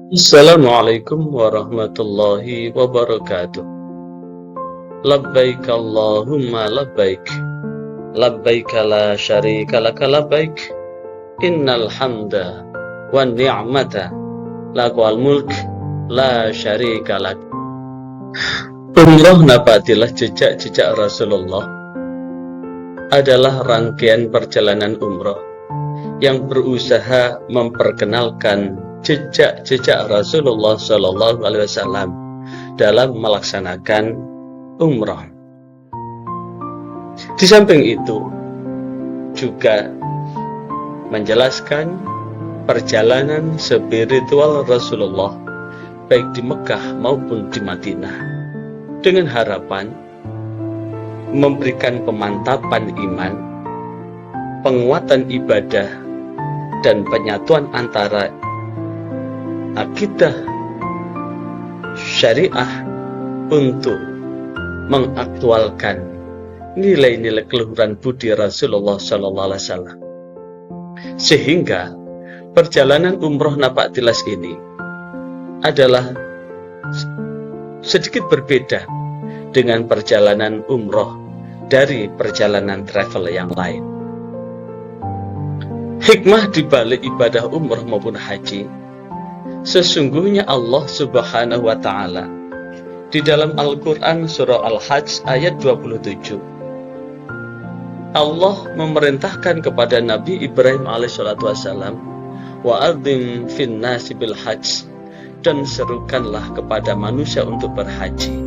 Assalamualaikum warahmatullahi wabarakatuh. Labbaik Allahumma labbaik. Labbaik la syarika laka labbaik. Innal hamda wan ni'mata lakal mulk la syarika lak. Umrah nabatilah jejak-jejak Rasulullah adalah rangkaian perjalanan umrah yang berusaha memperkenalkan jejak-jejak Rasulullah Shallallahu Alaihi Wasallam dalam melaksanakan umrah. Di samping itu juga menjelaskan perjalanan spiritual Rasulullah baik di Mekah maupun di Madinah dengan harapan memberikan pemantapan iman, penguatan ibadah, dan penyatuan antara akidah syariah untuk mengaktualkan nilai-nilai keluhuran budi Rasulullah Sallallahu Alaihi Wasallam. Sehingga perjalanan umroh Napaktilas ini adalah sedikit berbeda dengan perjalanan umroh dari perjalanan travel yang lain. Hikmah di balik ibadah umrah maupun haji, sesungguhnya Allah Subhanahu wa Ta'ala di dalam Al-Quran surah Al-Hajj ayat 27, Allah memerintahkan kepada Nabi Ibrahim alaihissalam, wa'adzim fin nasi bil hajj, dan serukanlah kepada manusia untuk berhaji.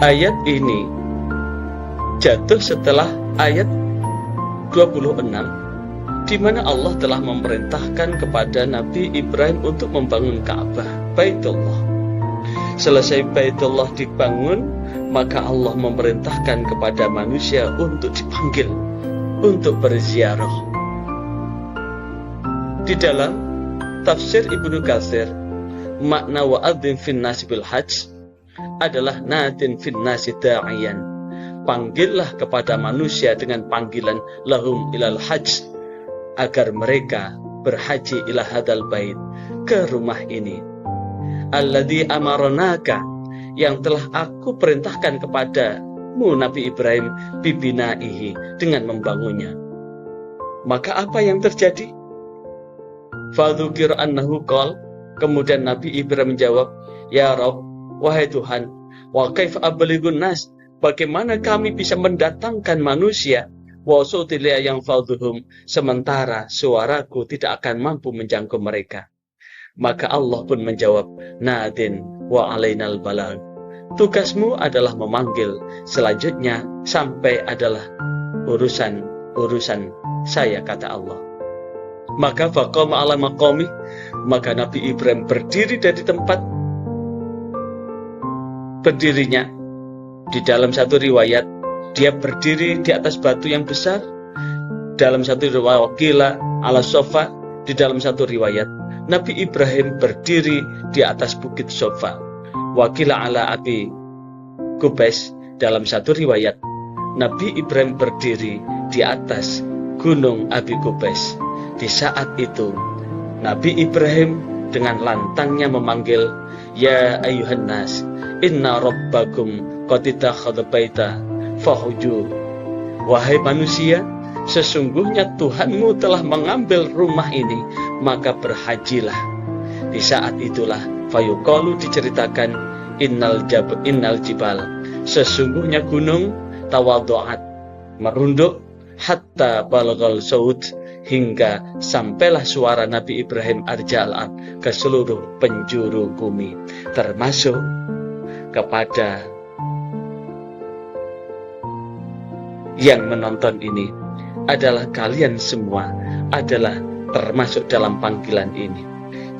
Ayat ini jatuh setelah ayat 26 di mana Allah telah memerintahkan kepada Nabi Ibrahim untuk membangun Ka'bah, Baitullah. Selesai Baitullah dibangun, maka Allah memerintahkan kepada manusia untuk dipanggil untuk berziarah. Di dalam tafsir Ibnu Katsir, makna wa'adzim fin nasi bil hajj adalah nadin fin nasi da'iyan. Panggillah kepada manusia dengan panggilan lahum ilal hajj, agar mereka berhaji ila hadal bait, ke rumah ini. Alladzi amaronaka, yang telah aku perintahkan kepadamu Nabi Ibrahim bibinaihi, dengan membangunnya. Maka apa yang terjadi? Fadzukir annahu qol, kemudian Nabi Ibrahim menjawab, ya Rabb, wahai Tuhan, wa kaifa ablighun nas, bagaimana kami bisa mendatangkan manusia, wa sutilia yang fadhuhum, sementara suaraku tidak akan mampu menjangkau mereka. Maka Allah pun menjawab, nadin wa alainal balag, tugasmu adalah memanggil, selanjutnya sampai adalah urusan saya, kata Allah. Maka faqama ala maqami, maka Nabi Ibrahim berdiri dari tempat berdirinya. Di dalam satu riwayat dia berdiri di atas batu yang besar, dalam satu riwayat wakila ala sofa, di dalam satu riwayat Nabi Ibrahim berdiri di atas bukit Sofa, wakila ala Abi Kubais, dalam satu riwayat Nabi Ibrahim berdiri di atas gunung Abi Kubais. Di saat itu Nabi Ibrahim dengan lantangnya memanggil, ya ayuhan nas, inna rabbakum qad ittakhadha baita fahuju, wahai manusia, sesungguhnya Tuhanmu telah mengambil rumah ini, maka berhajilah. Di saat itulah fayuqalu, diceritakan, innal jibal, sesungguhnya gunung tawadhu'at, merunduk, hatta balagal saud, hingga sampailah suara Nabi Ibrahim arja'al ke seluruh penjuru bumi, termasuk kepada yang menonton ini adalah kalian semua, adalah termasuk dalam panggilan ini.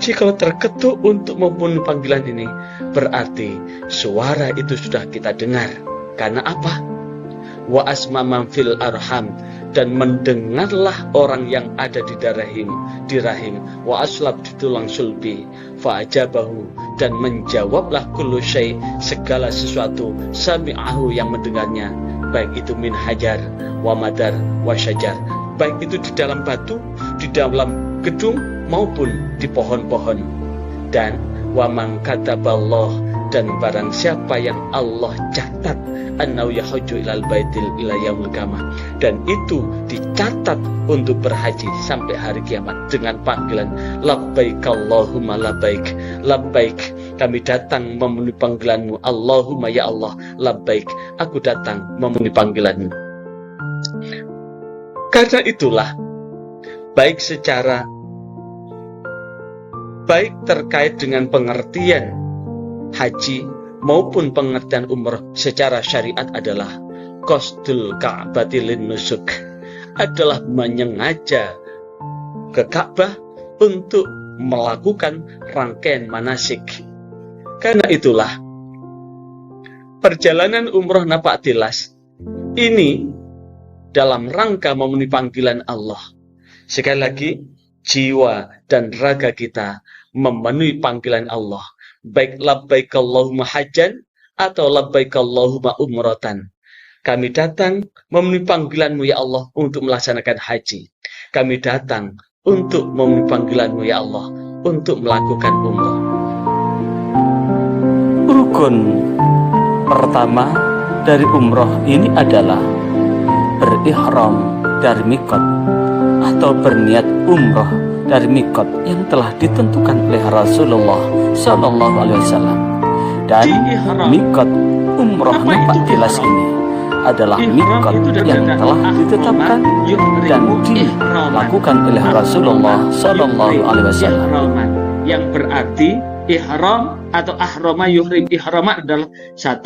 Jika terketuk untuk memenuhi panggilan ini, berarti suara itu sudah kita dengar. Karena apa? Wa asma man fil arham, dan mendengarlah orang yang ada di rahim, wa aslab, di tulang sulbi, fa ajabahu, dan menjawablah kullu syai, segala sesuatu, sami'ahu, yang mendengarnya, baik itu min hajar wa madar wa syajar, baik itu di dalam batu, di dalam gedung, maupun di pohon-pohon. Dan wa man kataballah, dan barang siapa yang Allah catat annau yahujju ilal baitil ila yaumil qiyamah, dan itu dicatat untuk berhaji sampai hari kiamat dengan panggilan labbaik Allahumma labbaik, labbaik, kami datang memenuhi panggilanmu, Allahumma ya Allah, labbaik, aku datang memenuhi panggilanmu. Karena itulah baik terkait dengan pengertian haji maupun pengertian umrah secara syariat adalah qasdul ka'bati lin nusuk, adalah menyengaja ke Ka'bah untuk melakukan rangkaian manasik. Karena itulah perjalanan umrah napak tilas ini dalam rangka memenuhi panggilan Allah. Sekali lagi, jiwa dan raga kita memenuhi panggilan Allah, baik labbaik Allahumma hajjan atau labbaik Allahumma umratan. Kami datang memenuhi panggilanmu ya Allah untuk melaksanakan haji. Kami datang untuk memenuhi panggilanmu ya Allah untuk melakukan umrah. Rukun pertama dari umrah ini adalah berihram dari mikot atau berniat umrah dari mikot yang telah ditentukan oleh Rasulullah Shallallahu Alaihi Wasallam. Dan mikot umrah napak tilas ini adalah mikot yang telah ditetapkan dan dilakukan oleh Rasulullah Shallallahu Alaihi Wasallam. Yang berarti ihram atau ahrama yuhrim, ihram adalah 1.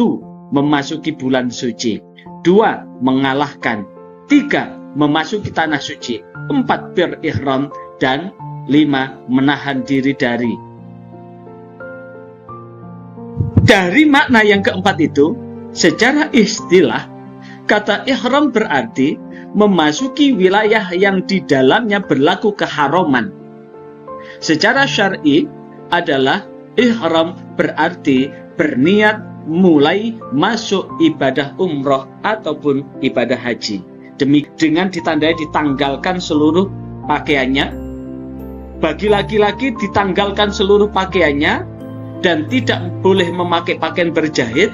Memasuki bulan suci, 2. Mengalahkan, 3. Memasuki tanah suci, 4. Berihram, dan 5. Menahan diri dari makna yang keempat itu. Secara istilah, kata ihram berarti memasuki wilayah yang di dalamnya berlaku keharaman. Secara syar'i adalah ihram berarti berniat mulai masuk ibadah umroh ataupun ibadah haji. Dengan ditandai ditanggalkan seluruh pakaiannya. Bagi laki-laki ditanggalkan seluruh pakaiannya dan tidak boleh memakai pakaian berjahit,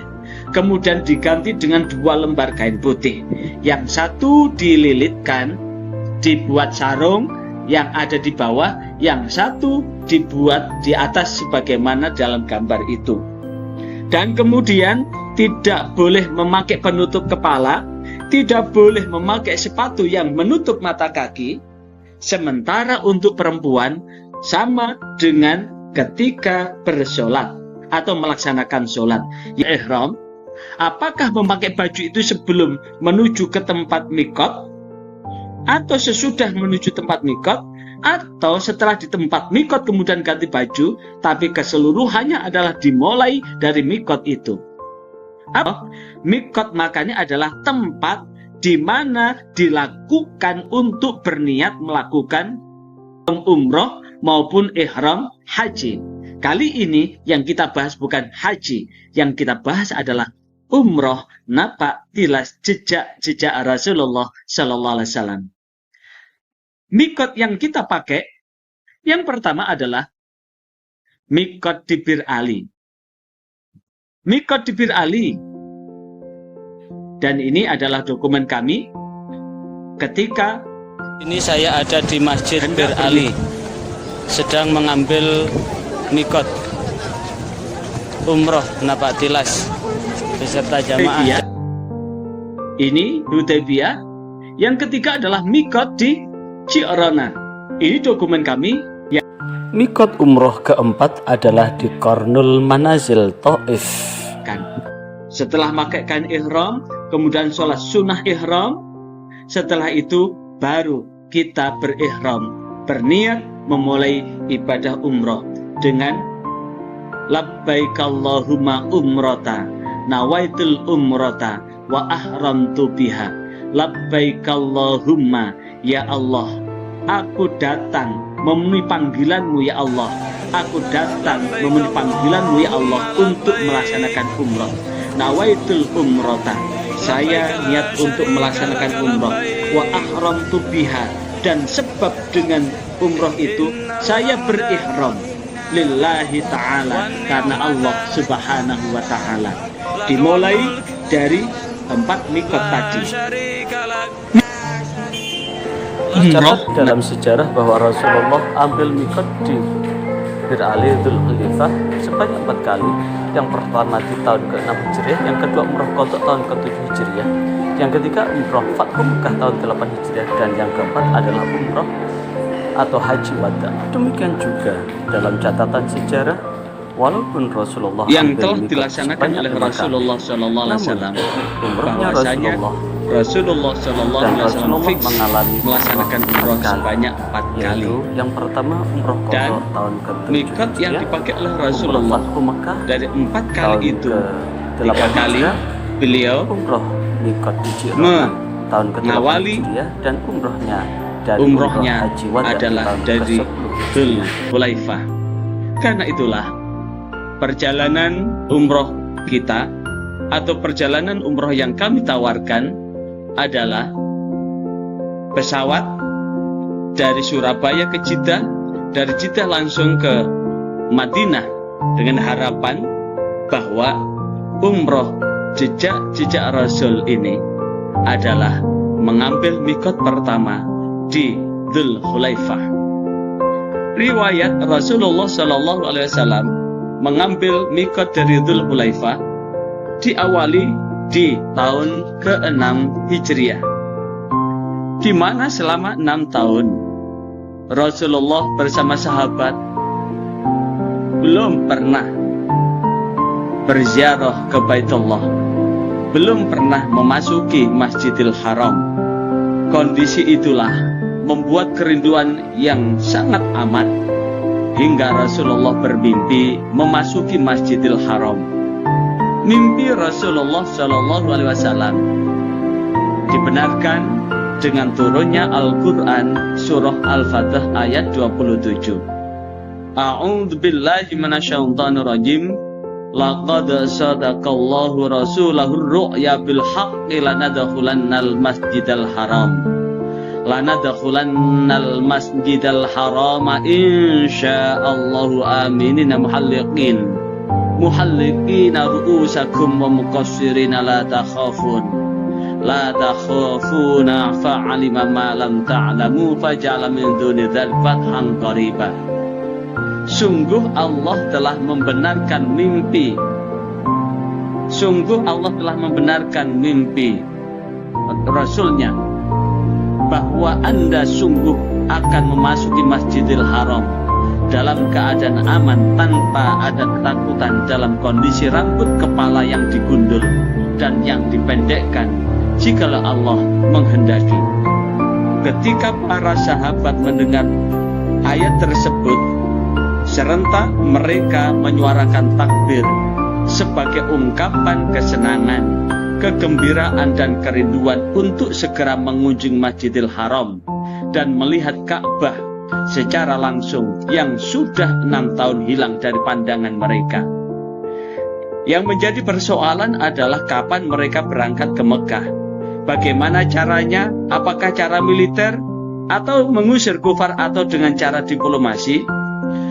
kemudian diganti dengan 2 lembar kain putih. Yang satu dililitkan, dibuat sarung yang ada di bawah, yang satu dibuat di atas sebagaimana dalam gambar itu. Dan kemudian tidak boleh memakai penutup kepala, tidak boleh memakai sepatu yang menutup mata kaki. Sementara untuk perempuan sama dengan ketika bersolat atau melaksanakan solat. Ihram, apakah memakai baju itu sebelum menuju ke tempat mikot, atau sesudah menuju tempat mikot, atau setelah di tempat mikot kemudian ganti baju, tapi keseluruhannya adalah dimulai dari mikot itu. Mikot makanya adalah tempat di mana dilakukan untuk berniat melakukan umroh maupun ihram haji. Kali ini yang kita bahas bukan haji, yang kita bahas adalah umroh napak tilas jejak Rasulullah Sallallahu Alaihi Wasallam. Mikot yang kita pakai yang pertama adalah mikot di Bir Ali. Mikot di Bir Ali. Dan ini adalah dokumen kami ketika ini saya ada di Masjid Bir Ali, sedang mengambil mikot umroh napak tilas beserta jamaah. Ini Hudaybiyah. Yang ketiga adalah mikot di Ji'rana. Ini dokumen kami. Mikot umroh keempat adalah di Qarnul Manazil, Taif. Setelah memakai kain ihram, kemudian sholat sunnah ihram, setelah itu baru kita berihram, berniat memulai ibadah umroh dengan labbaik Allahumma umrata, nawaitul umrata wa ahramtu biha. Labbaik Allahumma, ya Allah, aku datang memenuhi panggilanmu ya Allah. Aku datang memenuhi panggilanmu ya Allah untuk melaksanakan umrah. Nawaitul umrata, saya niat untuk melaksanakan umrah. Wa ahramtu biha, dan sebab dengan umrah itu saya berihram. lillahi ta'ala, karena Allah subhanahu wa ta'ala. Dimulai dari tempat mikot tadi. Tercatat dalam sejarah bahwa Rasulullah ambil mikot di Bir Ali Dzul Khalifah sebanyak 4 kali. Yang pertama di tahun ke-6 Hijriah, yang kedua umrah qadha tahun ke-7 Hijriah, yang ketiga umrah Fathu Mekah tahun ke-8 Hijriah, dan yang keempat adalah umrah atau haji wada. Demikian juga dalam catatan sejarah, walaupun Rasulullah yang ambil telah mikot dilaksanakan sebanyak oleh 5 kali, Rasulullah Sallallahu Alaihi Wasallam, umrahnya bahwasanya Rasulullah Sallallahu dan Alaihi Wasallam Rasulullah fix mengalami melaksanakan umrah umrah 4 kali, sebanyak 4 kali. yaitu yang pertama umrah qadha Dan tahun ke-7 mikot yang Hijriah, dipakai oleh umrah Rasulullah Fathu Mekah dari 4 tahun kali itu, ke-8 3 kali Hijriah, beliau umrah mikot di Jirona tahun ke-8 mengawali Hijriah, dan umrahnya dari umrohnya umrah haji wada adalah tahun dari ke-10 Dzul Hulaifah. Karena itulah perjalanan umroh kita atau perjalanan umroh yang kami tawarkan adalah pesawat dari Surabaya ke Jeddah, dari Jeddah langsung ke Madinah, dengan harapan bahwa umroh jejak Rasul ini adalah mengambil mikot pertama di Dzul Hulaifah. Riwayat Rasulullah Sallallahu Alaihi Wasallam mengambil mikot dari Dzul Hulaifah diawali di tahun ke-6 Hijriah, di mana selama 6 tahun Rasulullah bersama sahabat belum pernah berziarah ke Baitullah, belum pernah memasuki Masjidil Haram. Kondisi itulah membuat kerinduan yang sangat amat hingga Rasulullah bermimpi memasuki Masjidil Haram. Mimpi Rasulullah Shallallahu Alaihi Wasallam dibenarkan dengan turunnya Al-Quran surah Al-Fatih ayat 27. A'udzu billahi minasyaitonir rajim. Laqad sadaqallahu rasulahu ru'ya bil haqqi lanadkhulannal masjidal haram. Lanadkhulannal masjidal harama insyaallahu aminina muhalliqina ru'usakum wa muqassirina la takhafuna fa'alima ma lam ta'lamu faja'ala min duni dzalika fathan qariba. Sungguh Allah telah membenarkan mimpi. Sungguh Allah telah membenarkan mimpi Rasulnya bahwa Anda sungguh akan memasuki Masjidil Haram dalam keadaan aman, tanpa ada ketakutan, dalam kondisi rambut kepala yang digundul dan yang dipendekkan jikalau Allah menghendaki. Ketika para sahabat mendengar ayat tersebut, serentak mereka menyuarakan takbir sebagai ungkapan kesenangan, kegembiraan dan kerinduan untuk segera mengunjungi Masjidil Haram dan melihat Ka'bah secara langsung yang sudah 6 tahun hilang dari pandangan mereka. Yang menjadi persoalan adalah kapan mereka berangkat ke Mekah. Bagaimana caranya? Apakah cara militer atau mengusir kufar atau dengan cara diplomasi?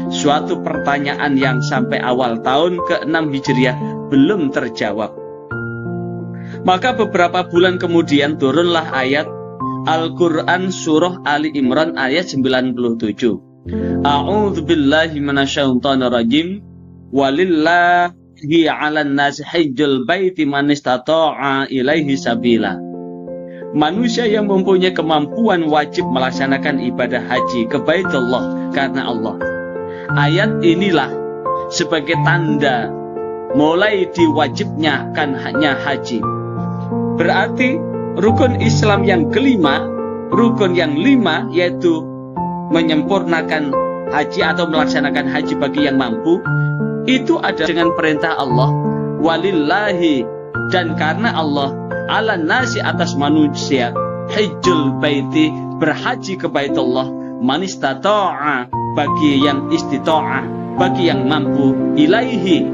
Suatu pertanyaan yang sampai awal tahun ke-6 Hijriah belum terjawab. Maka beberapa bulan kemudian turunlah ayat Al-Quran surah Ali Imran ayat 97. A'udzu billahi minasyaitonir rajim. Walillahi 'alan nasi hajjul baiti man istata'a ilaihi sabila. Manusia yang mempunyai kemampuan wajib melaksanakan ibadah haji ke Baitullah karena Allah. Ayat inilah sebagai tanda mulai diwajibnya kan hanya haji. Berarti rukun Islam yang kelima, rukun yang 5 yaitu menyempurnakan haji atau melaksanakan haji bagi yang mampu, itu ada dengan perintah Allah, walillahi, dan karena Allah, ala nasi, atas manusia, hajjul baiti, berhaji ke Baitullah, manistata'a, bagi yang istita'ah, bagi yang mampu, ilaihi,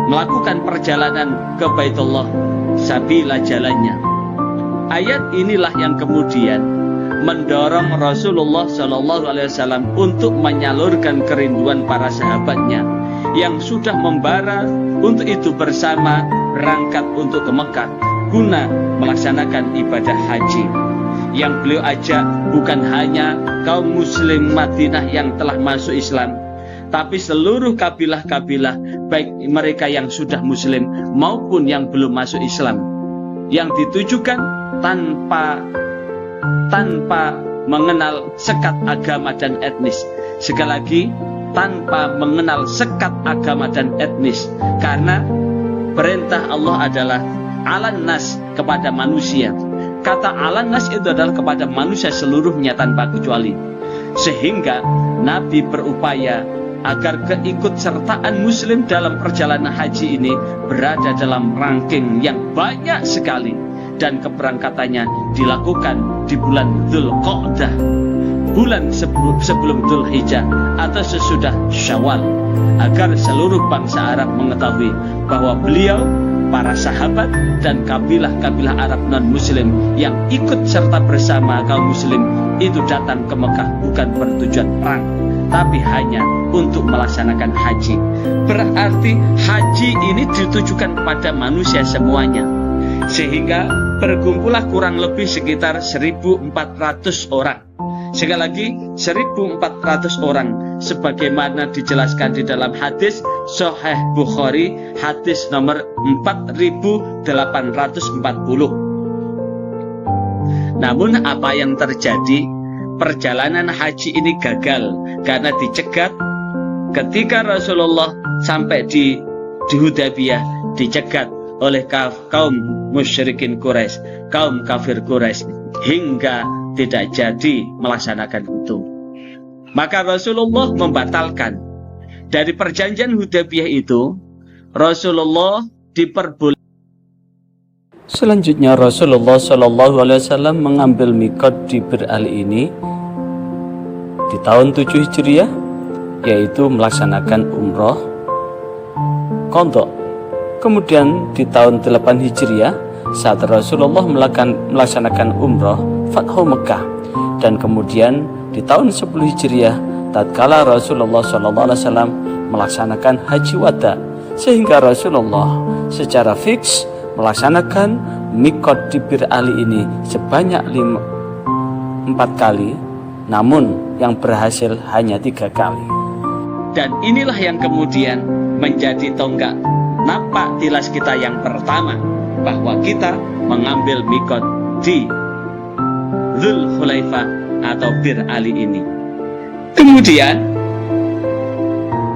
melakukan perjalanan ke Baitullah, sabila, jalannya. Ayat inilah yang kemudian mendorong Rasulullah Shallallahu Alaihi Wasallam untuk menyalurkan kerinduan para sahabatnya yang sudah membara untuk itu bersama berangkat untuk ke Mekah guna melaksanakan ibadah haji. Yang beliau ajak bukan hanya kaum muslim Madinah yang telah masuk Islam, tapi seluruh kabilah-kabilah, baik mereka yang sudah muslim maupun yang belum masuk Islam, yang ditujukan tanpa mengenal sekat agama dan etnis. Sekali lagi, tanpa mengenal sekat agama dan etnis, karena perintah Allah adalah alan nas, kepada manusia. Kata alan nas itu adalah kepada manusia seluruhnya tanpa kecuali. Sehingga Nabi berupaya agar keikutsertaan muslim dalam perjalanan haji ini berada dalam ranking yang banyak sekali, dan keberangkatannya dilakukan di bulan Dzulqa'dah, bulan sebelum Dzulhijjah atau sesudah Syawal, agar seluruh bangsa Arab mengetahui bahwa beliau, para sahabat dan kabilah-kabilah Arab non-muslim yang ikut serta bersama kaum muslim itu datang ke Mekah bukan bertujuan perang, tapi hanya untuk melaksanakan haji. Berarti haji ini ditujukan kepada manusia semuanya, sehingga berkumpullah kurang lebih sekitar 1.400 orang. Sekali lagi, 1.400 orang, sebagaimana dijelaskan di dalam hadis Sahih Bukhari, hadis nomor 4.840. Namun apa yang terjadi? Perjalanan haji ini gagal karena dicegat ketika Rasulullah sampai di Hudaybiyah, dicegat oleh kaum musyrikin Quraisy, kaum kafir Quraisy, hingga tidak jadi melaksanakan itu. Maka Rasulullah membatalkan. Dari perjanjian Hudaybiyah itu, Rasulullah diperbolehkan. Selanjutnya Rasulullah Shallallahu Alaihi Wasallam mengambil mikot di Bir Ali ini di tahun 7 Hijriah, yaitu melaksanakan umroh qadha. Kemudian di tahun 8 Hijriah, saat Rasulullah melaksanakan umroh Fathu Mekah, dan kemudian di tahun 10 Hijriah tatkala Rasulullah SAW melaksanakan haji wada, sehingga Rasulullah secara fix melaksanakan mikot di Bir Ali ini sebanyak 4 kali, namun yang berhasil hanya 3 kali. Dan inilah yang kemudian menjadi tonggak napak tilas kita yang pertama, bahwa kita mengambil mikot di Dzulhulaifah atau Bir Ali ini. Kemudian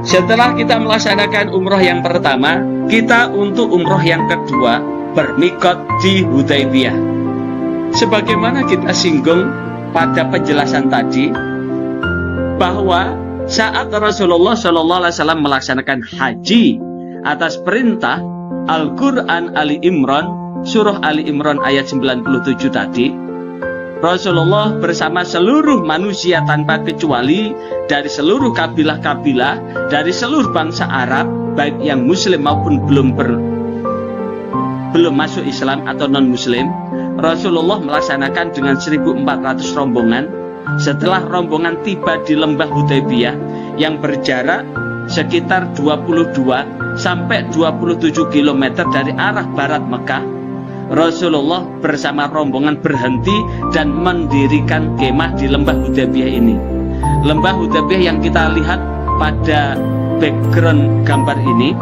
setelah kita melaksanakan umroh yang pertama, kita untuk umroh yang kedua bermikot di Hudaybiyah. Sebagaimana kita singgung pada penjelasan tadi, bahwa saat Rasulullah SAW melaksanakan haji atas perintah Al-Quran Ali Imran, surah Ali Imran ayat 97 tadi, Rasulullah bersama seluruh manusia tanpa kecuali, dari seluruh kabilah-kabilah, dari seluruh bangsa Arab, baik yang muslim maupun belum masuk Islam atau non-muslim, Rasulullah melaksanakan dengan 1.400 rombongan. Setelah rombongan tiba di lembah Hudaybiyah yang berjarak sekitar 22 sampai 27 km dari arah barat Mekah, Rasulullah bersama rombongan berhenti dan mendirikan kemah di lembah Hudaybiyah ini. Lembah Hudaybiyah yang kita lihat pada background gambar ini,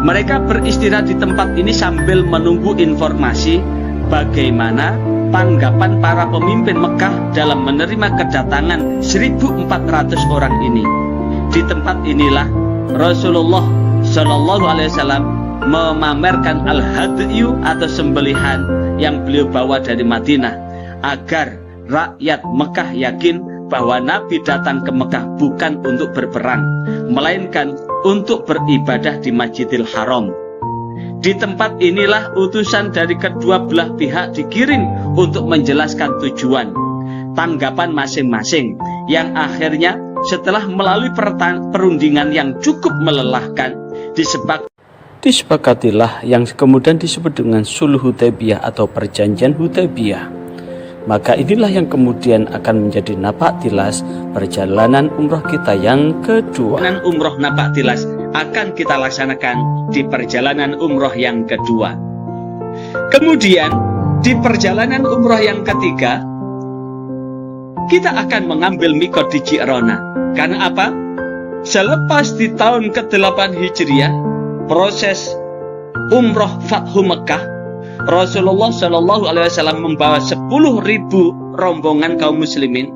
mereka beristirahat di tempat ini sambil menunggu informasi bagaimana tanggapan para pemimpin Mekah dalam menerima kedatangan 1.400 orang ini. Di tempat inilah Rasulullah Shallallahu Alaihi Wasallam memamerkan al-hadyu atau sembelihan yang beliau bawa dari Madinah, agar rakyat Mekah yakin bahwa Nabi datang ke Mekah bukan untuk berperang, melainkan untuk beribadah di Masjidil Haram. Di tempat inilah utusan dari kedua belah pihak dikirim untuk menjelaskan tujuan, tanggapan masing-masing, yang akhirnya setelah melalui perundingan yang cukup melelahkan, disepakatilah yang kemudian disebut dengan Sulh Hudaybiyah atau Perjanjian Hudaybiyah. Maka inilah yang kemudian akan menjadi napak tilas perjalanan umroh kita yang kedua. Perjalanan umroh napak tilas akan kita laksanakan di perjalanan umroh yang kedua. Kemudian di perjalanan umroh yang ketiga, kita akan mengambil mikot di Ji'rona. Karena apa? Selepas di tahun ke-8 Hijriah, proses umroh Fathu Mekah, Rasulullah Shallallahu Alaihi Wasallam membawa 10.000 rombongan kaum muslimin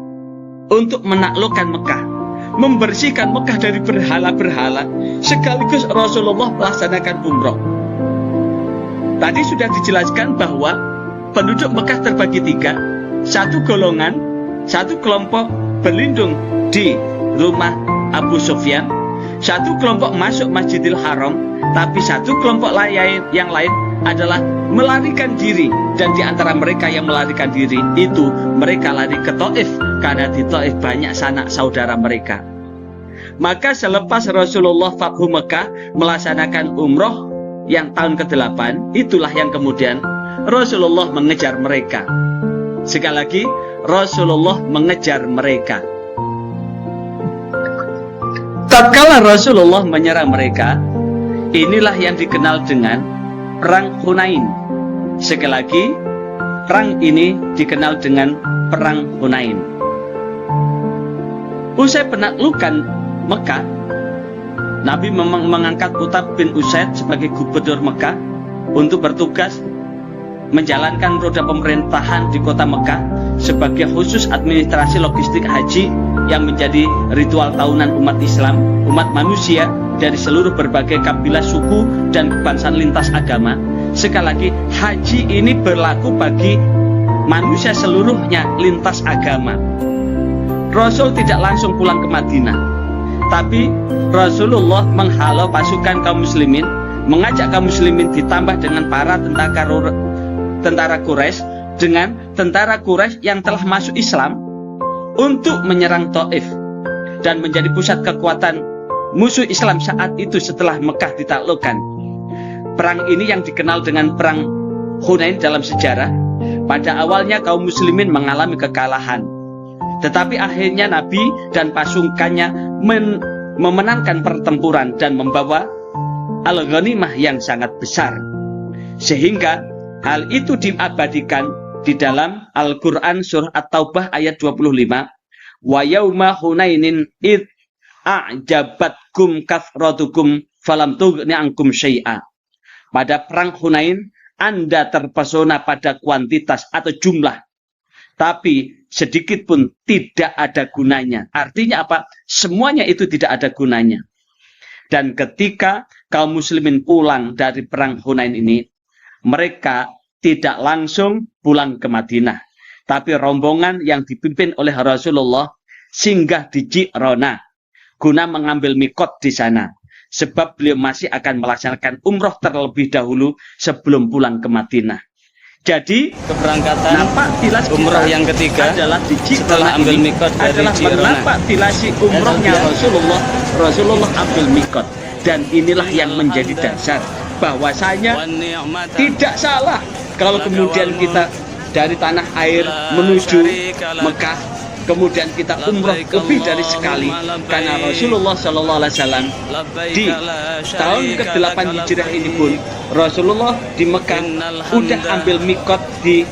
untuk menaklukkan Mekah, membersihkan Mekah dari berhala-berhala, sekaligus Rasulullah melaksanakan umroh. Tadi sudah dijelaskan bahwa penduduk Mekah terbagi 3. Satu golongan, satu kelompok berlindung di rumah Abu Sufyan, satu kelompok masuk Masjidil Haram, tapi satu kelompok yang lain adalah melarikan diri. Dan di antara mereka yang melarikan diri itu, mereka lari ke Taif, karena di Taif banyak sanak saudara mereka. Maka selepas Rasulullah Fathu Mekah melaksanakan umroh yang tahun ke-8, itulah yang kemudian Rasulullah mengejar mereka. Sekali lagi, Rasulullah mengejar mereka. Tatkala Rasulullah menyerang mereka, inilah yang dikenal dengan Perang Hunain. Sekali lagi, perang ini dikenal dengan Perang Hunain. Usai penaklukan Mekah, Nabi memang mengangkat Utab bin Usaid sebagai gubernur Mekah untuk bertugas menjalankan roda pemerintahan di kota Mekah sebagai khusus administrasi logistik haji yang menjadi ritual tahunan umat Islam, umat manusia dari seluruh berbagai kabilah, suku, dan kebangsaan lintas agama. Sekali lagi, haji ini berlaku bagi manusia seluruhnya lintas agama. Rasul tidak langsung pulang ke Madinah, tapi Rasulullah menghalau pasukan kaum muslimin, mengajak kaum muslimin ditambah dengan para tentara Quraisy, dengan tentara Quraisy yang telah masuk Islam untuk menyerang Taif dan menjadi pusat kekuatan musuh Islam saat itu setelah Mekah ditaklukkan. Perang ini yang dikenal dengan Perang Hunain dalam sejarah. Pada awalnya kaum muslimin mengalami kekalahan, tetapi akhirnya Nabi dan pasukannya memenangkan pertempuran dan membawa al-ghanimah yang sangat besar. Sehingga hal itu diabadikan di dalam Al-Quran surah At-Taubah ayat 25. Wa yauma hunainin id a'jabatkum kathratukum falam tughni ankum syai'a. Pada perang Hunain, Anda terpesona pada kuantitas atau jumlah, tapi sedikit pun tidak ada gunanya. Artinya apa? Semuanya itu tidak ada gunanya. Dan ketika kaum muslimin pulang dari perang Hunain ini, mereka tidak langsung pulang ke Madinah, tapi rombongan yang dipimpin oleh Rasulullah singgah di Ji'rona guna mengambil mikot di sana, sebab beliau masih akan melaksanakan umroh terlebih dahulu sebelum pulang ke Madinah. Jadi Keberangkatan nampak tilas umroh yang ketiga adalah di setelah ambil mikot dari adalah Ji'rona. menampak tilasi umrohnya Rasulullah ambil mikot. Dan inilah yang menjadi dasar bahwasanya tidak salah kalau kemudian kita dari tanah air menuju Mekah, kemudian kita umroh lebih dari sekali, karena Rasulullah Shallallahu Alaihi Wasallam di tahun ke-8 Hijriah ini pun Rasulullah di Mekah udah ambil mikot di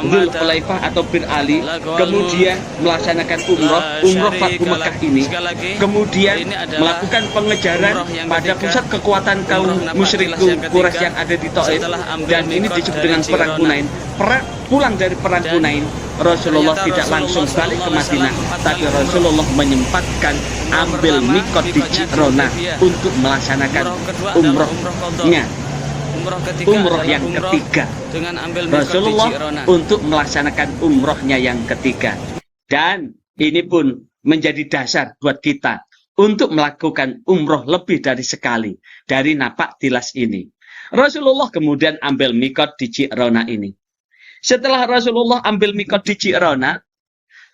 Dzul Hulaifah atau Bir Ali, kemudian melaksanakan umroh Fathu Mekah ini, kemudian melakukan pengejaran pada pusat kekuatan kaum musyrik Quraisy yang ada di Taif, dan ini disebut dengan perang Hunain. Pulang dari perang Hunain, Rasulullah tidak langsung balik ke Madinah, tapi Rasulullah menyempatkan ambil mikot di Ji'rona untuk melaksanakan umrohnya, umroh yang ketiga. Rasulullah untuk melaksanakan umrohnya yang ketiga. Dan ini pun menjadi dasar buat kita untuk melakukan umroh lebih dari sekali dari napak tilas ini. Rasulullah kemudian ambil mikot di Ji'rona ini. Setelah Rasulullah ambil mikot di Ji'rona,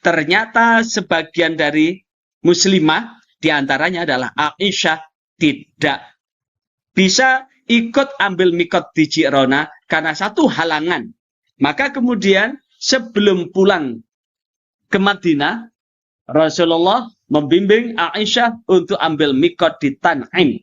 ternyata sebagian dari muslimah, diantaranya adalah Aisyah, tidak bisa ikut ambil mikot di Ji'rona karena satu halangan. Maka kemudian sebelum pulang ke Madinah, Rasulullah membimbing Aisyah untuk ambil mikot di Tan'im.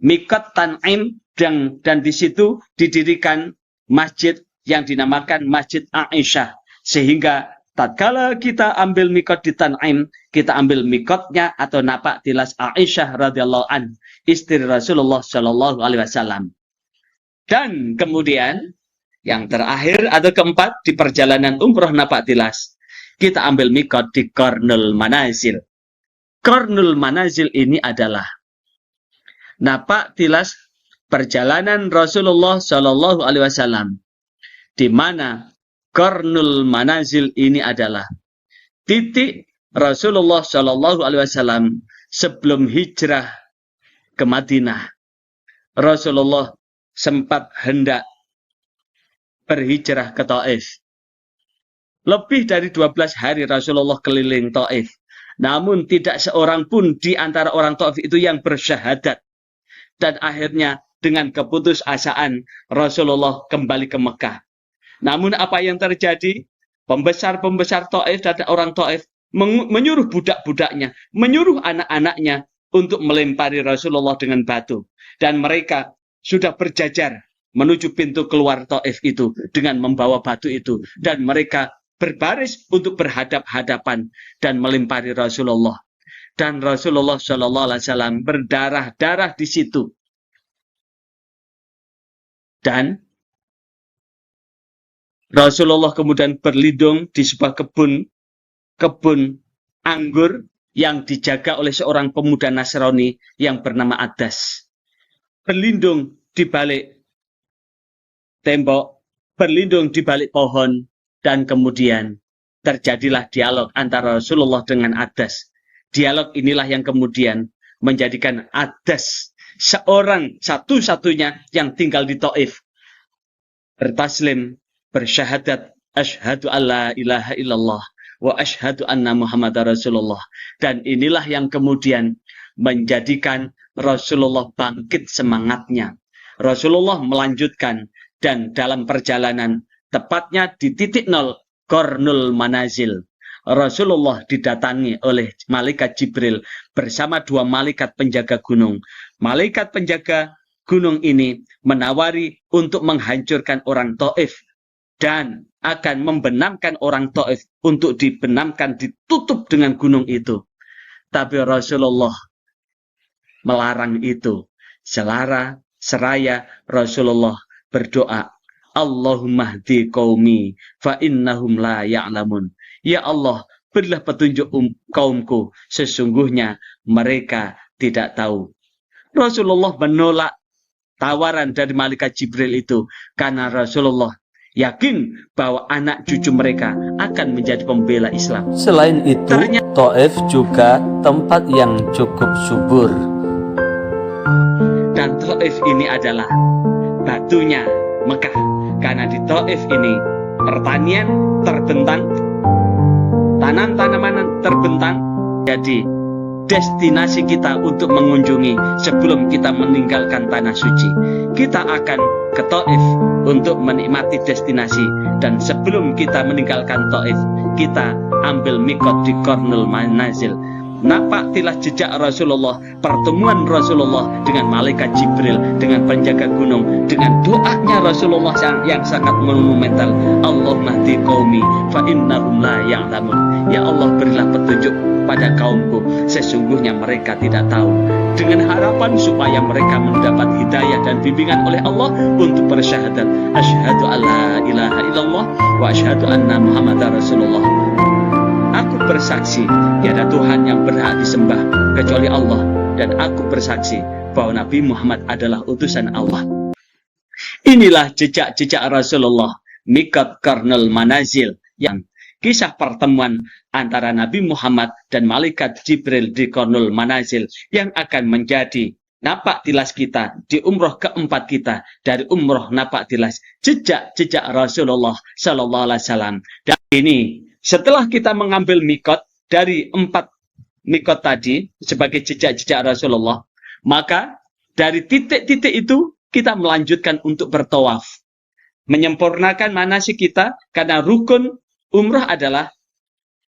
Mikot Tan'im dan di situ didirikan masjid yang dinamakan Masjid Aisyah. Sehingga tatkala kita ambil mikot di Tan'im, kita ambil mikotnya atau napak tilas Aisyah radhiyallahu an, istri Rasulullah Shallallahu alaihi wasallam. Dan kemudian yang terakhir atau keempat di perjalanan umroh napak tilas, kita ambil mikot di Qarnul Manazil. Qarnul Manazil ini adalah napak tilas perjalanan Rasulullah Shallallahu alaihi wasallam, di mana Qarnul Manazil ini adalah titik Rasulullah Shallallahu alaihi wasallam sebelum hijrah ke Madinah. Rasulullah sempat hendak berhijrah ke Taif. Lebih dari 12 hari Rasulullah keliling Taif. Namun tidak seorang pun di antara orang Taif itu yang bersyahadat. Dan akhirnya dengan keputusasaan Rasulullah kembali ke Mekah. Namun apa yang terjadi? Pembesar-pembesar Taif dan orang Taif menyuruh budak-budaknya, menyuruh anak-anaknya untuk melempari Rasulullah dengan batu. Dan mereka sudah berjajar menuju pintu keluar Taif itu dengan membawa batu itu. Dan mereka berbaris untuk berhadap-hadapan dan melempari Rasulullah. Dan Rasulullah Shallallahu alaihi wasallam berdarah-darah di situ. Dan Rasulullah kemudian berlindung di sebuah kebun anggur yang dijaga oleh seorang pemuda Nasrani yang bernama Adas. Berlindung di balik tembok, berlindung di balik pohon, dan kemudian terjadilah dialog antara Rasulullah dengan Adas. Dialog inilah yang kemudian menjadikan Adas seorang satu-satunya yang tinggal di Taif bertaslim, bersyahadat, asyhadu alla ilaha illallah wa asyhadu anna Muhammadar Rasulullah. Dan inilah yang kemudian menjadikan Rasulullah bangkit semangatnya. Rasulullah melanjutkan, dan dalam perjalanan tepatnya di titik nol Qarnul Manazil, Rasulullah didatangi oleh malaikat Jibril bersama dua malaikat penjaga gunung. Malaikat penjaga gunung ini menawari untuk menghancurkan orang Taif dan akan membenamkan orang Taif untuk dibenamkan, ditutup dengan gunung itu. Tapi Rasulullah melarang itu. Seraya Rasulullah berdoa, Allahumma hdi qaumi fa innahum la ya'lamun. Ya Allah, berilah petunjuk kaumku, sesungguhnya mereka tidak tahu. Rasulullah menolak tawaran dari malaikat Jibril itu karena Rasulullah yakin bahwa anak cucu mereka akan menjadi pembela Islam. Selain itu, Taif juga tempat yang cukup subur. Dan Taif ini adalah batunya Mekah. Karena di Taif ini pertanian terbentang, tanam-tanaman terbentang, jadi destinasi kita untuk mengunjungi sebelum kita meninggalkan tanah suci. Kita akan ke Taif untuk menikmati destinasi, dan sebelum kita meninggalkan Taif, kita ambil mikot di Qarnul Manazil. Napak tilas jejak Rasulullah, pertemuan Rasulullah dengan malaikat Jibril, dengan penjaga gunung, dengan doanya Rasulullah yang sangat monumental. Allahumma hdi qaumi fa innahum la ya'lamun. Ya Allah, berilah petunjuk pada kaumku, sesungguhnya mereka tidak tahu. Dengan harapan supaya mereka mendapat hidayah dan bimbingan oleh Allah untuk bersyahadat, asyhadu alla ilaha illallah wa asyhadu anna Muhammadar Rasulullah. Aku bersaksi tiada Tuhan yang berhak disembah kecuali Allah, dan aku bersaksi bahwa Nabi Muhammad adalah utusan Allah. Inilah jejak-jejak Rasulullah, mikot Qarnul Manazil, yang kisah pertemuan antara Nabi Muhammad dan malaikat Jibril di Qarnul Manazil yang akan menjadi napak tilas kita di umroh keempat kita dari umroh napak tilas jejak-jejak Rasulullah Sallallahu Alaihi Wasallam. Dan ini setelah kita mengambil mikot dari 4 mikot tadi sebagai jejak-jejak Rasulullah, maka dari titik-titik itu kita melanjutkan untuk bertawaf, menyempurnakan manasik kita, karena rukun Umrah adalah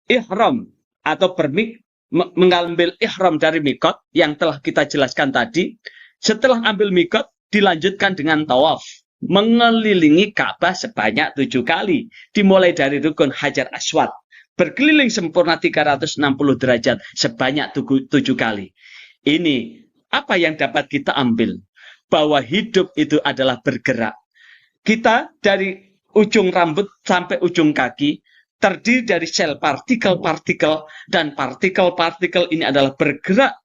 ihram atau mengambil ihram dari mikot yang telah kita jelaskan tadi. Setelah ambil mikot, dilanjutkan dengan tawaf, mengelilingi Ka'bah sebanyak 7 kali, dimulai dari rukun Hajar Aswad, berkeliling sempurna 360 derajat sebanyak 7 kali. Ini apa yang dapat kita ambil? Bahwa hidup itu adalah bergerak. Kita dari ujung rambut sampai ujung kaki terdiri dari sel partikel-partikel, dan partikel-partikel ini adalah bergerak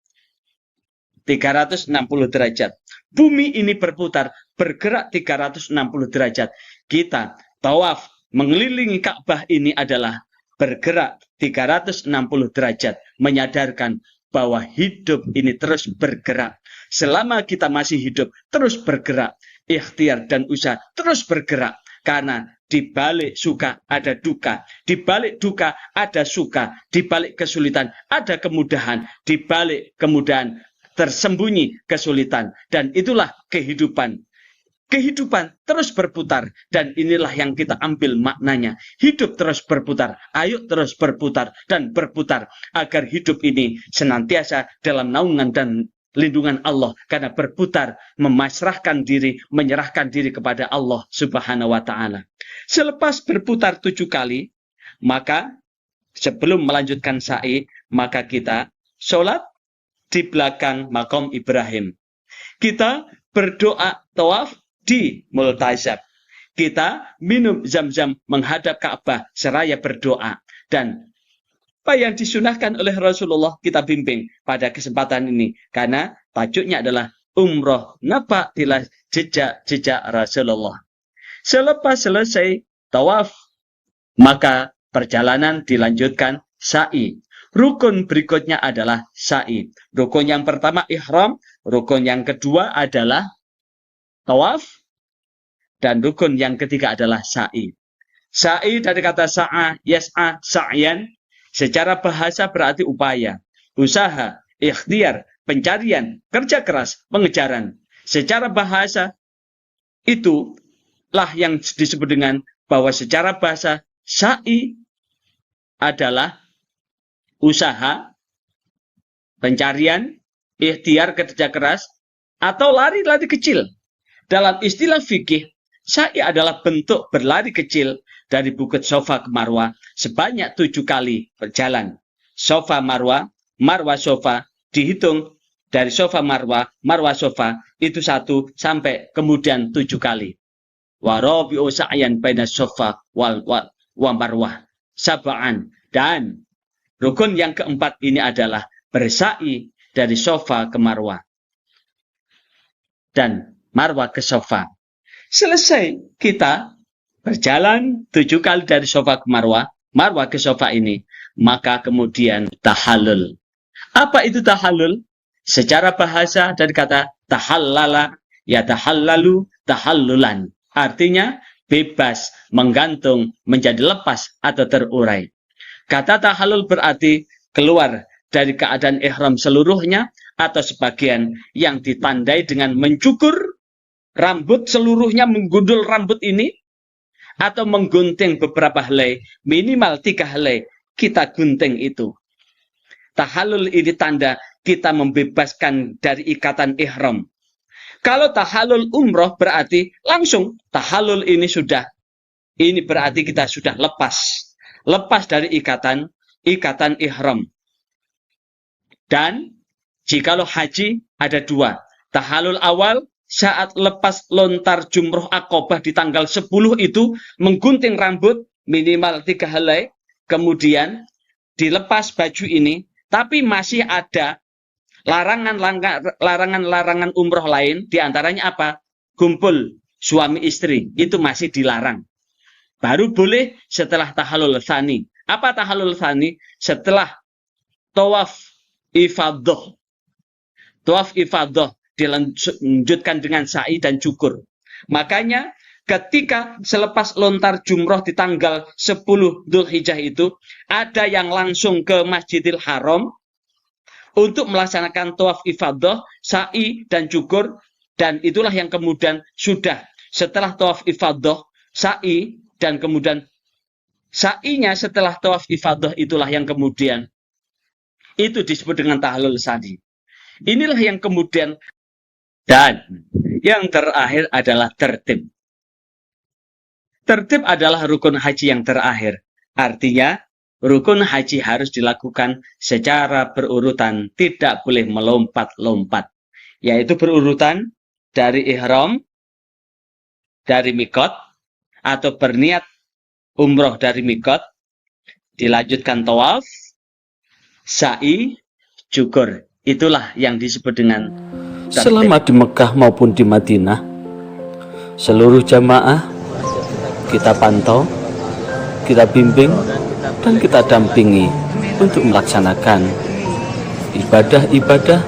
360 derajat. Bumi ini berputar, bergerak 360 derajat. Kita tawaf mengelilingi Ka'bah ini adalah bergerak 360 derajat, menyadarkan bahwa hidup ini terus bergerak. Selama kita masih hidup, terus bergerak. Ikhtiar dan usaha terus bergerak. Karena di balik suka ada duka, di balik duka ada suka, di balik kesulitan ada kemudahan, di balik kemudahan tersembunyi kesulitan. Dan itulah kehidupan. Kehidupan terus berputar, dan inilah yang kita ambil maknanya. Hidup terus berputar, ayo terus berputar dan berputar, agar hidup ini senantiasa dalam naungan dan lindungan Allah, karena berputar, memasrahkan diri, menyerahkan diri kepada Allah Subhanahu wa Ta'ala. Selepas berputar 7 kali, maka sebelum melanjutkan sa'i, maka kita sholat di belakang makom Ibrahim. Kita berdoa tawaf di Multazam. Kita minum zam-zam menghadap Ka'bah seraya berdoa. Dan apa yang disunahkan oleh Rasulullah kita bimbing pada kesempatan ini. Karena tajuknya adalah umroh nabatilah jejak-jejak Rasulullah. Selepas selesai tawaf, maka perjalanan dilanjutkan sa'i. Rukun berikutnya adalah sa'i. Rukun yang pertama ihram, rukun yang kedua adalah tawaf, dan rukun yang ketiga adalah sa'i. Sa'i dari kata sa'a, yas'a, sa'yan, secara bahasa berarti upaya, usaha, ikhtiar, pencarian, kerja keras, pengejaran. Secara bahasa itulah yang disebut dengan bahwa secara bahasa sa'i adalah usaha, pencarian, ikhtiar, kerja keras, atau lari-lari kecil. Dalam istilah fikih, sa'i adalah bentuk berlari kecil dari Bukit Sofa ke Marwah sebanyak 7 kali berjalan. Sofa Marwah, Marwah Sofa, dihitung dari Sofa Marwah, Marwah Sofa, itu 1 sampai kemudian 7 kali. Warabi'u sa'yan baina Sofa wa Marwah sab'an. Dan rukun yang keempat ini adalah bersa'i dari Sofa ke Marwah dan Marwah ke Sofa. Selesai kita berjalan 7 kali dari Sofa ke Marwah, Marwah ke Sofa ini, maka kemudian tahallul. Apa itu tahallul? Secara bahasa dari kata tahallala, ya tahallalu, tahallulan. Artinya bebas, menggantung, menjadi lepas atau terurai. Kata tahallul berarti keluar dari keadaan ihram seluruhnya atau sebagian yang ditandai dengan mencukur rambut seluruhnya, menggundul rambut ini, atau menggunting beberapa helai, minimal 3 helai, kita gunting itu. Tahallul ini tanda kita membebaskan dari ikatan ihram. Kalau tahallul umroh berarti langsung tahallul ini berarti kita sudah lepas dari ikatan ihram. Dan jikalau haji ada 2, tahallul awal saat lepas lontar jumroh Aqobah di tanggal 10 itu, menggunting rambut minimal 3 helai, kemudian dilepas baju ini, tapi masih ada larangan umroh lain, diantaranya apa? Kumpul suami istri, itu masih dilarang. Baru boleh setelah tahallul tsani. Apa tahallul tsani? Setelah tawaf ifadah. Tawaf ifadah dilanjutkan dengan sa'i dan cukur. Makanya ketika selepas lontar jumroh di tanggal 10 Dzulhijjah itu, ada yang langsung ke Masjidil Haram untuk melaksanakan tawaf ifadah, sa'i dan cukur, dan itulah yang kemudian sudah setelah tawaf ifadah, sa'i, dan kemudian Sa'inya setelah tawaf ifadah itulah yang kemudian itu disebut dengan tahlul sani. Inilah yang kemudian, dan yang terakhir adalah tertib. Tertib adalah rukun haji yang terakhir. Artinya, rukun haji harus dilakukan secara berurutan, tidak boleh melompat-lompat. Yaitu berurutan dari ihram, dari mikot, atau berniat umroh dari mikot, dilanjutkan tawaf, sa'i, cukur. Itulah yang disebut dengan tertib. Selama di Mekah maupun di Madinah, seluruh jamaah kita pantau, kita bimbing, dan kita dampingi untuk melaksanakan ibadah-ibadah,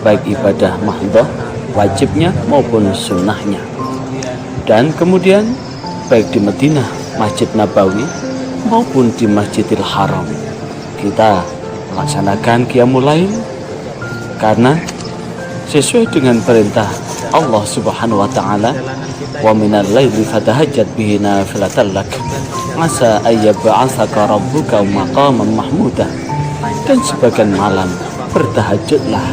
baik ibadah mahdhah, wajibnya maupun sunnahnya. Dan kemudian baik di Madinah, Masjid Nabawi, maupun di Masjidil Haram, kita melaksanakan qiyamul lail, karena sesuai dengan perintah Allah Subhanahu wa taala, wa minal laili fatahajjat bihi nafilatan lak asa ayyab'atsaka rabbuka maqaman mahmudah. Dan sebagian malam bertahajudlah,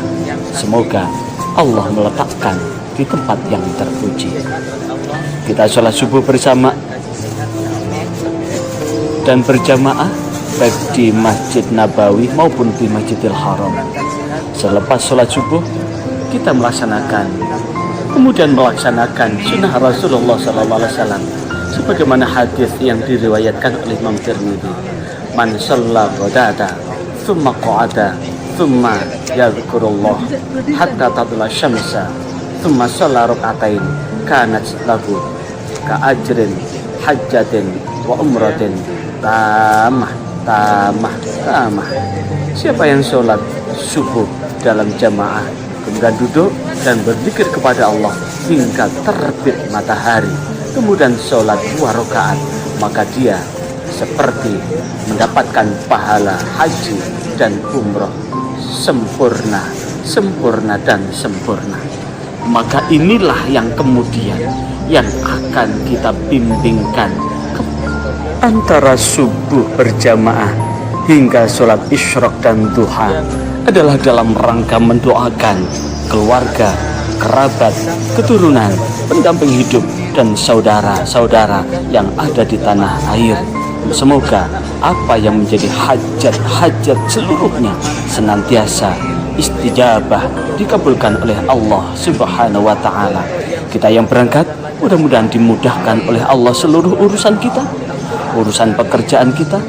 semoga Allah meletakkan di tempat yang terpuji. Kita sholat subuh bersama dan berjamaah baik di Masjid Nabawi maupun di Masjidil Haram. Selepas sholat subuh kita kemudian melaksanakan sunnah Rasulullah SAW sebagaimana hadis yang diriwayatkan oleh Imam Tirmidzi. Man shalla ghadata thumma qa'ada thumma yadhkurullah hatta tadla syamsa thumma shalla rak'atain kanat lahu ka ajrin hajjatin wa umratin tamah. Siapa yang sholat subuh dalam jamaah kemudian duduk dan berzikir kepada Allah hingga terbit matahari, kemudian sholat 2 rakaat, maka dia seperti mendapatkan pahala haji dan umroh sempurna. Maka inilah yang kemudian yang akan kita bimbingkan antara subuh berjamaah hingga sholat isyraq dan duha adalah dalam rangka mendoakan keluarga, kerabat, keturunan, pendamping hidup, dan saudara-saudara yang ada di tanah air. Semoga apa yang menjadi hajat seluruhnya senantiasa istijabah, dikabulkan oleh Allah Subhanahu wa taala. Kita yang berangkat mudah-mudahan dimudahkan oleh Allah seluruh urusan kita, urusan pekerjaan kita,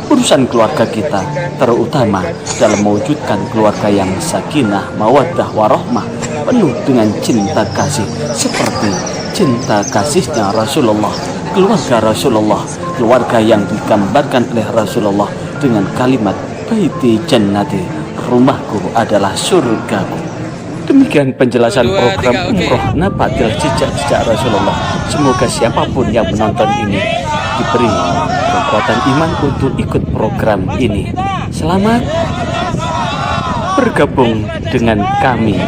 urusan keluarga kita, terutama dalam mewujudkan keluarga yang sakinah, mawaddah, warahmah, penuh dengan cinta kasih seperti cinta kasihnya Rasulullah, keluarga yang digambarkan oleh Rasulullah dengan kalimat baiti jannati, rumahku adalah surgaku. Demikian penjelasan program Umroh Nabatil Jejak Rasulullah. Semoga siapapun yang menonton ini diberi kekuatan iman untuk ikut program ini. Selamat bergabung dengan kami